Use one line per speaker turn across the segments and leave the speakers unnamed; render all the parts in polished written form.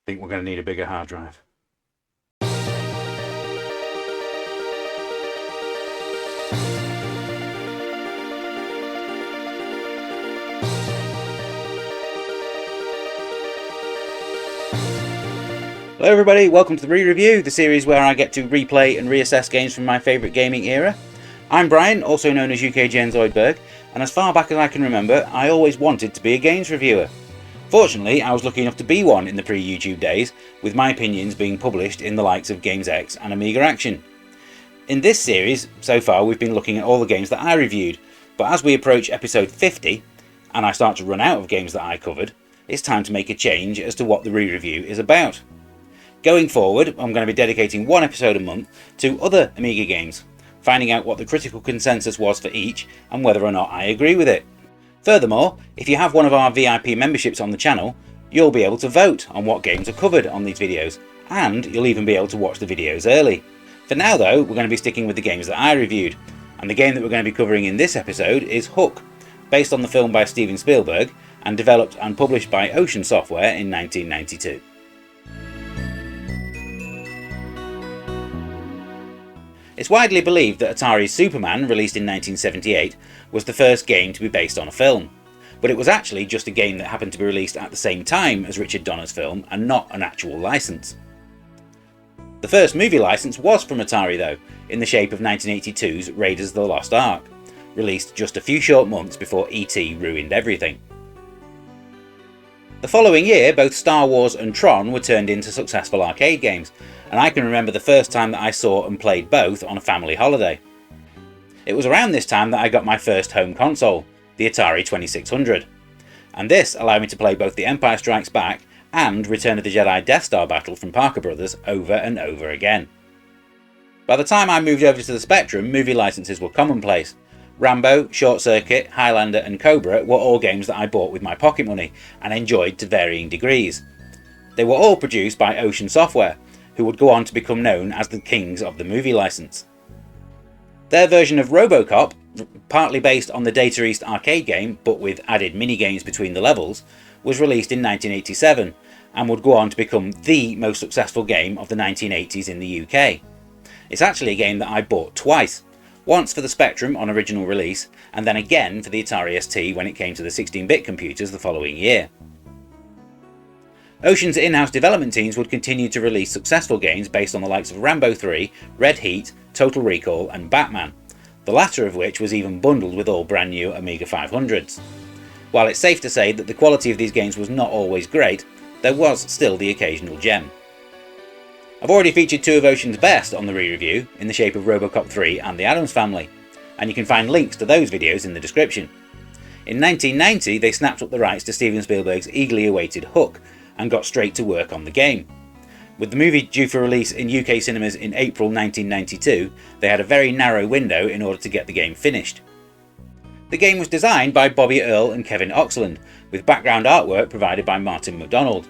think we're going to need a bigger hard drive. Hello everybody, welcome to the Re-Review, the series where I get to replay and reassess games from my favourite gaming era. I'm Brian, also known as UK Gen Zoidberg, and as far back as I can remember, I always wanted to be a games reviewer. Fortunately, I was lucky enough to be one in the pre-YouTube days, with my opinions being published in the likes of GamesX and Amiga Action. In this series, so far we've been looking at all the games that I reviewed, but as we approach episode 50, and I start to run out of games that I covered, it's time to make a change as to what the Re-Review is about. Going forward, I'm going to be dedicating one episode a month to other Amiga games, finding out what the critical consensus was for each and whether or not I agree with it. Furthermore, if you have one of our VIP memberships on the channel, you'll be able to vote on what games are covered on these videos, and you'll even be able to watch the videos early. For now though, we're going to be sticking with the games that I reviewed, and the game that we're going to be covering in this episode is Hook, based on the film by Steven Spielberg and developed and published by Ocean Software in 1992. It's widely believed that Atari's Superman, released in 1978, was the first game to be based on a film, but it was actually just a game that happened to be released at the same time as Richard Donner's film and not an actual license. The first movie license was from Atari though, in the shape of 1982's Raiders of the Lost Ark, released just a few short months before E.T. ruined everything. The following year, both Star Wars and Tron were turned into successful arcade games, and I can remember the first time that I saw and played both on a family holiday. It was around this time that I got my first home console, the Atari 2600, and this allowed me to play both The Empire Strikes Back and Return of the Jedi Death Star battle from Parker Brothers over and over again. By the time I moved over to the Spectrum, movie licenses were commonplace. Rambo, Short Circuit, Highlander and Cobra were all games that I bought with my pocket money and enjoyed to varying degrees. They were all produced by Ocean Software, who would go on to become known as the kings of the movie license. Their version of RoboCop, partly based on the Data East arcade game but with added mini-games between the levels, was released in 1987 and would go on to become the most successful game of the 1980s in the UK. It's actually a game that I bought twice. Once for the Spectrum on original release, and then again for the Atari ST when it came to the 16-bit computers the following year. Ocean's in-house development teams would continue to release successful games based on the likes of Rambo 3, Red Heat, Total Recall and Batman, the latter of which was even bundled with all brand new Amiga 500s. While it's safe to say that the quality of these games was not always great, there was still the occasional gem. I've already featured two of Ocean's best on the Re-Review, in the shape of RoboCop 3 and The Addams Family, and you can find links to those videos in the description. In 1990 they snapped up the rights to Steven Spielberg's eagerly awaited Hook, and got straight to work on the game. With the movie due for release in UK cinemas in April 1992, they had a very narrow window in order to get the game finished. The game was designed by Bobby Earl and Kevin Oxland, with background artwork provided by Martin McDonald.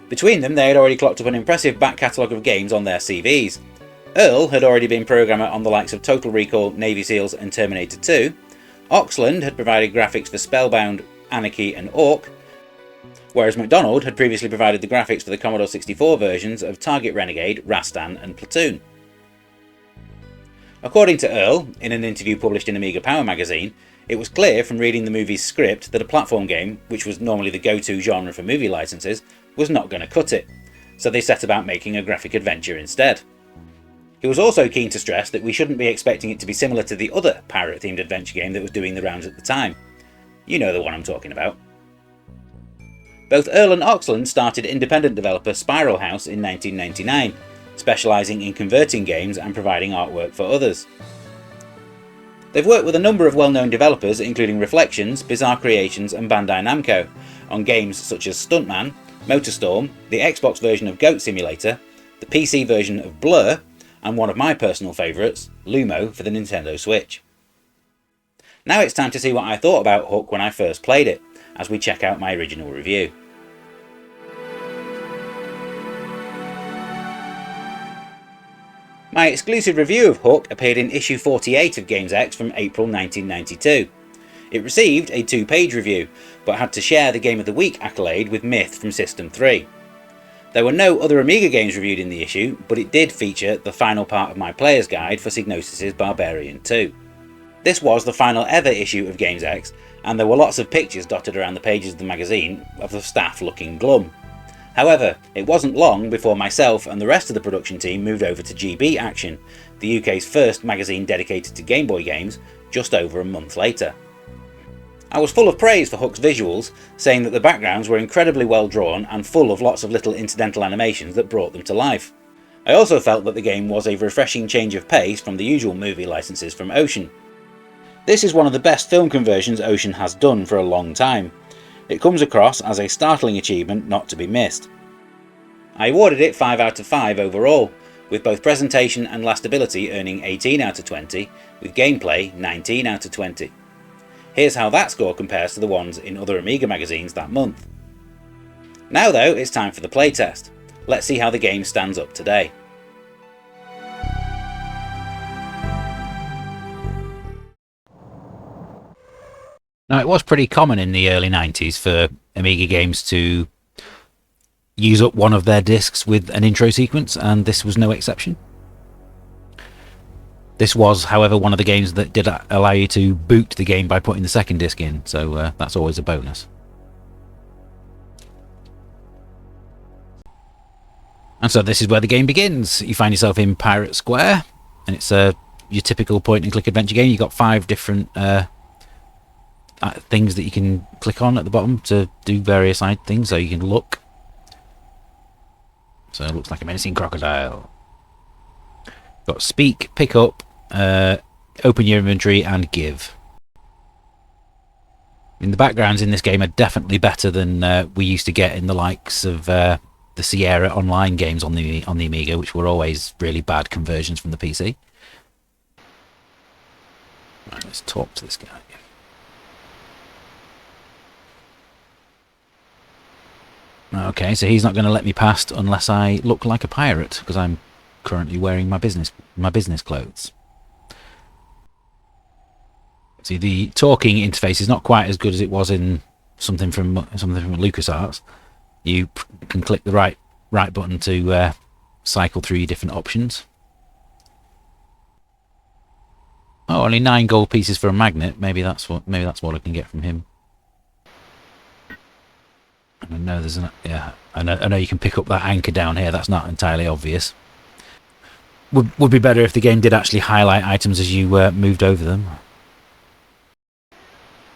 Between them they had already clocked up an impressive back catalogue of games on their CVs. Earl had already been programmer on the likes of Total Recall, Navy Seals and Terminator 2, Oxland had provided graphics for Spellbound, Anarchy and Orc, whereas McDonald had previously provided the graphics for the Commodore 64 versions of Target Renegade, Rastan and Platoon. According to Earl, in an interview published in Amiga Power magazine, it was clear from reading the movie's script that a platform game, which was normally the go-to genre for movie licenses, was not going to cut it, so they set about making a graphic adventure instead. He was also keen to stress that we shouldn't be expecting it to be similar to the other pirate-themed adventure game that was doing the rounds at the time. You know the one I'm talking about. Both Earl and Oxland started independent developer Spiral House in 1999, specialising in converting games and providing artwork for others. They've worked with a number of well-known developers including Reflections, Bizarre Creations and Bandai Namco on games such as Stuntman, Motorstorm, the Xbox version of Goat Simulator, the PC version of Blur, and one of my personal favourites, Lumo for the Nintendo Switch. Now it's time to see what I thought about Hook when I first played it, as we check out my original review. My exclusive review of Hook appeared in issue 48 of GamesX from April 1992. It received a 2-page review, but had to share the Game of the Week accolade with Myth from System 3. There were no other Amiga games reviewed in the issue, but it did feature the final part of my player's guide for Psygnosis' Barbarian 2. This was the final ever issue of Games X, and there were lots of pictures dotted around the pages of the magazine of the staff looking glum. However, it wasn't long before myself and the rest of the production team moved over to GB Action, the UK's first magazine dedicated to Game Boy games, just over a month later. I was full of praise for Hook's visuals, saying that the backgrounds were incredibly well drawn and full of lots of little incidental animations that brought them to life. I also felt that the game was a refreshing change of pace from the usual movie licenses from Ocean. This is one of the best film conversions Ocean has done for a long time. It comes across as a startling achievement not to be missed. I awarded it 5 out of 5 overall, with both presentation and lastability earning 18 out of 20, with gameplay 19 out of 20. Here's how that score compares to the ones in other Amiga magazines that month. Now though, it's time for the playtest. Let's see how the game stands up today. Now, it was pretty common in the early 90s for Amiga games to use up one of their discs with an intro sequence, and this was no exception. This was, however, one of the games that did allow you to boot the game by putting the second disc in, so that's always a bonus. And so this is where the game begins. You find yourself in Pirate Square, and it's your typical point-and-click adventure game. You've got 5 different things that you can click on at the bottom to do various side things, so you can look. So it looks like a menacing crocodile. Got speak, pick up, open your inventory, and give. I mean, the backgrounds in this game are definitely better than we used to get in the likes of the Sierra Online games on the Amiga, which were always really bad conversions from the PC. Right, let's talk to this guy. Okay, so he's not going to let me past unless I look like a pirate, because I'm currently wearing my business clothes. See, the talking interface is not quite as good as it was in something from LucasArts. You can click the right button to cycle through your different options. Oh, only 9 gold pieces for a magnet. Maybe that's what I can get from him. I know there's I know you can pick up that anchor down here. That's not entirely obvious. Would be better if the game did actually highlight items as you moved over them.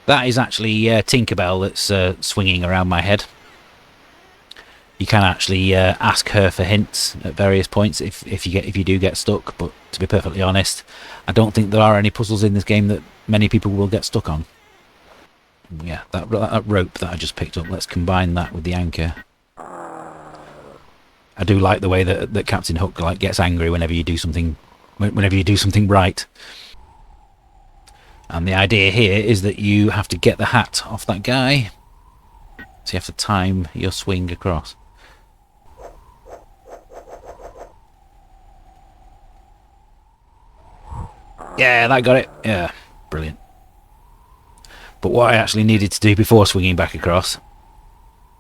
That is actually Tinkerbell that's swinging around my head. You can actually ask her for hints at various points if you do get stuck. But to be perfectly honest, I don't think there are any puzzles in this game that many people will get stuck on. Yeah, that rope that I just picked up, let's combine that with the anchor. I do like the way that Captain Hook gets angry whenever you do something right. And the idea here is that you have to get the hat off that guy. So you have to time your swing across. Yeah, that got it. Yeah, brilliant. But what I actually needed to do before swinging back across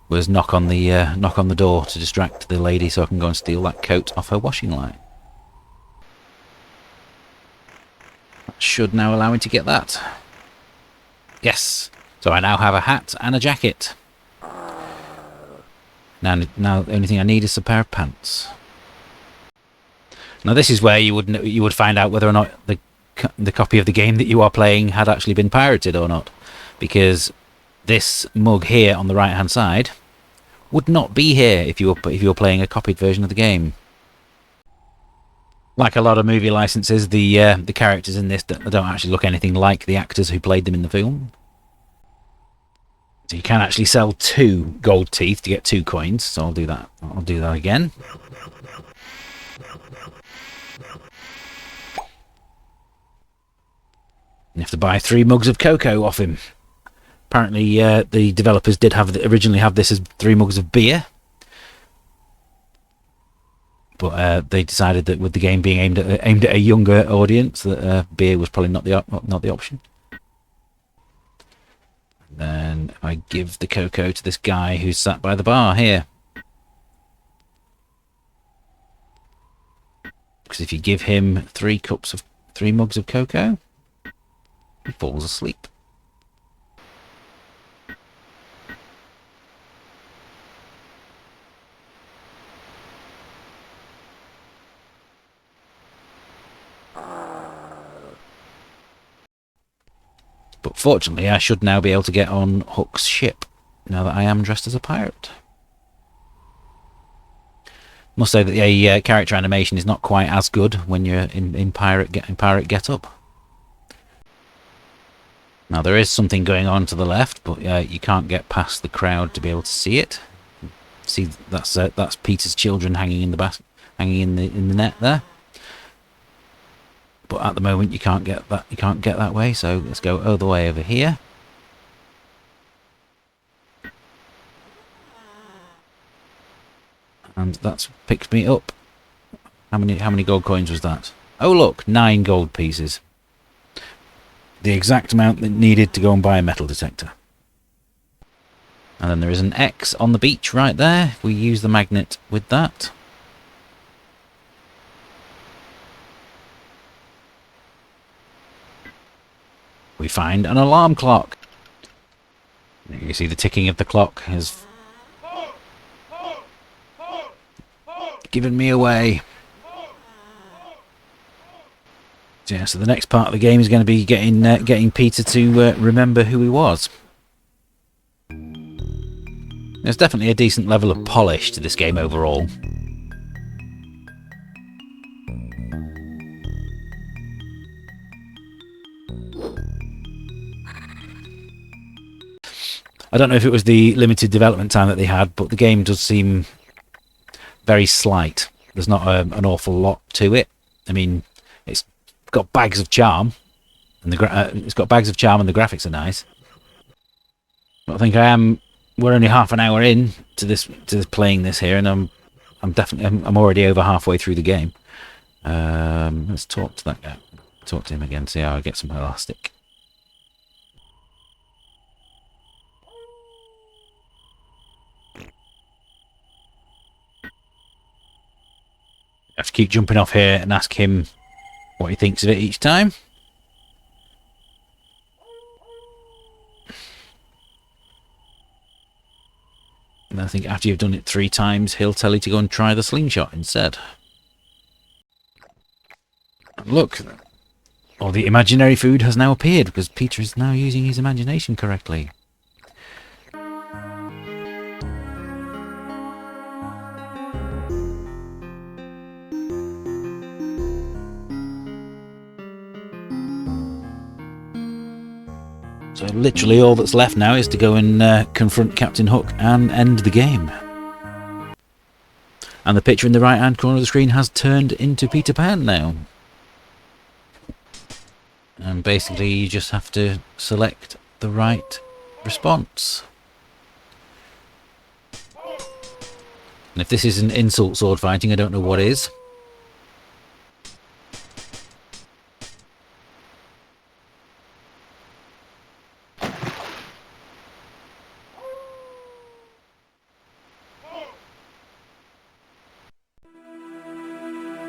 was knock on the door to distract the lady so I can go and steal that coat off her washing line. That should now allow me to get that. Yes. So I now have a hat and a jacket. Now the only thing I need is a pair of pants. Now this is where you would find out whether or not the copy of the game that you are playing had actually been pirated or not, because this mug here on the right hand side would not be here if you were playing a copied version of the game. Like a lot of movie licenses, the characters in this don't actually look anything like the actors who played them in the film. So you can actually sell 2 gold teeth to get 2 coins. So I'll do that. I'll do that again. You have to buy 3 mugs of cocoa off him. Apparently, the developers did originally have this as 3 mugs of beer, but they decided that with the game being aimed at a younger audience, that beer was probably not the option. Then I give the cocoa to this guy who's sat by the bar here.
Because if you give him 3 mugs of cocoa, he falls asleep. But fortunately, I should now be able to get on Hook's ship, now that I am dressed as a pirate. Must say that the character animation is not quite as good when you're in pirate get-up. Now there is something going on to the left, but you can't get past the crowd to be able to see it. See, that's Peter's children hanging in the net there. But at the moment you can't get that. You can't get that way. So let's go all the way over here. And that's picked me up. How many gold coins was that? Oh look, 9 gold pieces. The exact amount that needed to go and buy a metal detector. And then there is an X on the beach right there. We use the magnet with that. We find an alarm clock. You see the ticking of the clock has given me away. Yeah, so the next part of the game is going to be getting Peter to remember who he was. There's definitely a decent level of polish to this game overall. I don't know if it was the limited development time that they had, but the game does seem very slight. There's not an awful lot to it. I mean, it's got bags of charm, and the graphics are nice. But I think we're only half an hour in to this playing this here, and I'm already over halfway through the game. Let's talk to that guy. Talk to him again. See how I get some elastic. I have to keep jumping off here and ask him what he thinks of it each time. And I think after you've done it 3 times, he'll tell you to go and try the slingshot instead. And look, all the imaginary food has now appeared because Peter is now using his imagination correctly. So literally all that's left now is to go and confront Captain Hook and end the game. And the picture in the right hand corner of the screen has turned into Peter Pan now. And basically you just have to select the right response. And if this isn't insult sword fighting, I don't know what is.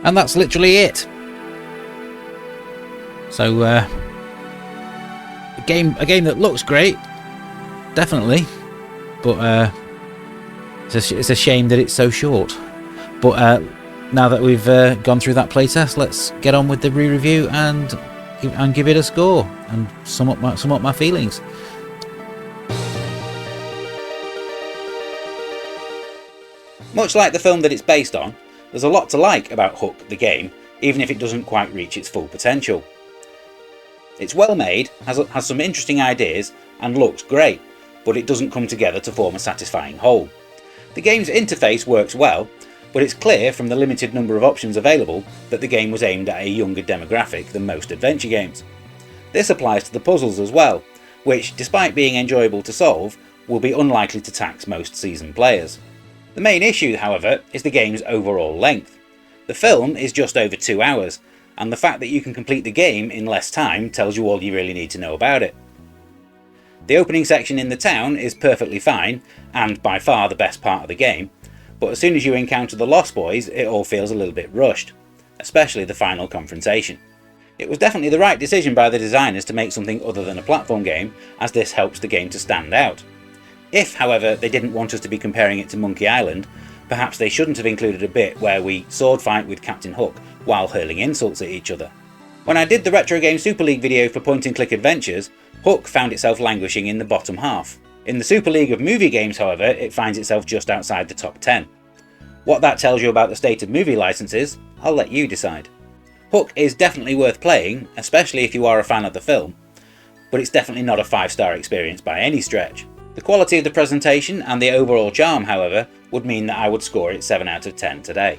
And that's literally it. So, a game that looks great, definitely, but it's a shame that it's so short. But now that we've gone through that playtest, let's get on with the re-review and give it a score and sum up my feelings.
Much like the film that it's based on, there's a lot to like about Hook the game, even if it doesn't quite reach its full potential. It's well made, has some interesting ideas, and looks great, but it doesn't come together to form a satisfying whole. The game's interface works well, but it's clear from the limited number of options available that the game was aimed at a younger demographic than most adventure games. This applies to the puzzles as well, which, despite being enjoyable to solve, will be unlikely to tax most seasoned players. The main issue, however, is the game's overall length. The film is just over 2 hours, and the fact that you can complete the game in less time tells you all you really need to know about it. The opening section in the town is perfectly fine, and by far the best part of the game, but as soon as you encounter the Lost Boys, it all feels a little bit rushed. especially the final confrontation. It was definitely the right decision by the designers to make something other than a platform game, as this helps the game to stand out. If, however, they didn't want us to be comparing it to Monkey Island, perhaps they shouldn't have included a bit where we sword fight with Captain Hook while hurling insults at each other. When I did the Retro Game Super League video for Point and Click Adventures, Hook found itself languishing in the bottom half. In the Super League of movie games, however, it finds itself just outside the top 10. What that tells you about the state of movie licenses, I'll let you decide. Hook is definitely worth playing, especially if you are a fan of the film, but it's definitely not a 5-star experience by any stretch. The quality of the presentation and the overall charm, however, would mean that I would score it 7 out of 10 today.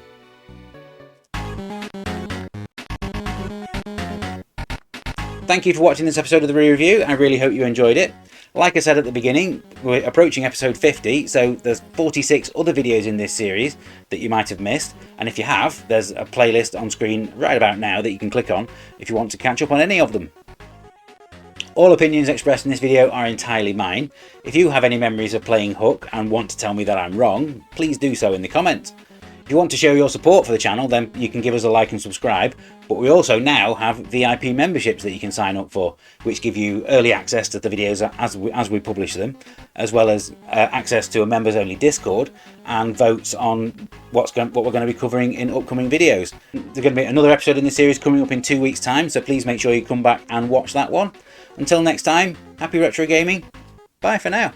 Thank you for watching this episode of the re-review. I really hope you enjoyed it. Like I said at the beginning, we're approaching episode 50, so there's 46 other videos in this series that you might have missed, and if you have, there's a playlist on screen right about now that you can click on if you want to catch up on any of them. All opinions expressed in this video are entirely mine. If you have any memories of playing Hook and want to tell me that I'm wrong, please do so in the comments. If you want to show your support for the channel, then you can give us a like and subscribe, but we also now have VIP memberships that you can sign up for, which give you early access to the videos as we publish them, as well as access to a members only Discord and votes on what we're going to be covering in upcoming videos. There's going to be another episode in this series coming up in 2 weeks' time, so please make sure you come back and watch that one. Until next time, happy retro gaming. Bye for now.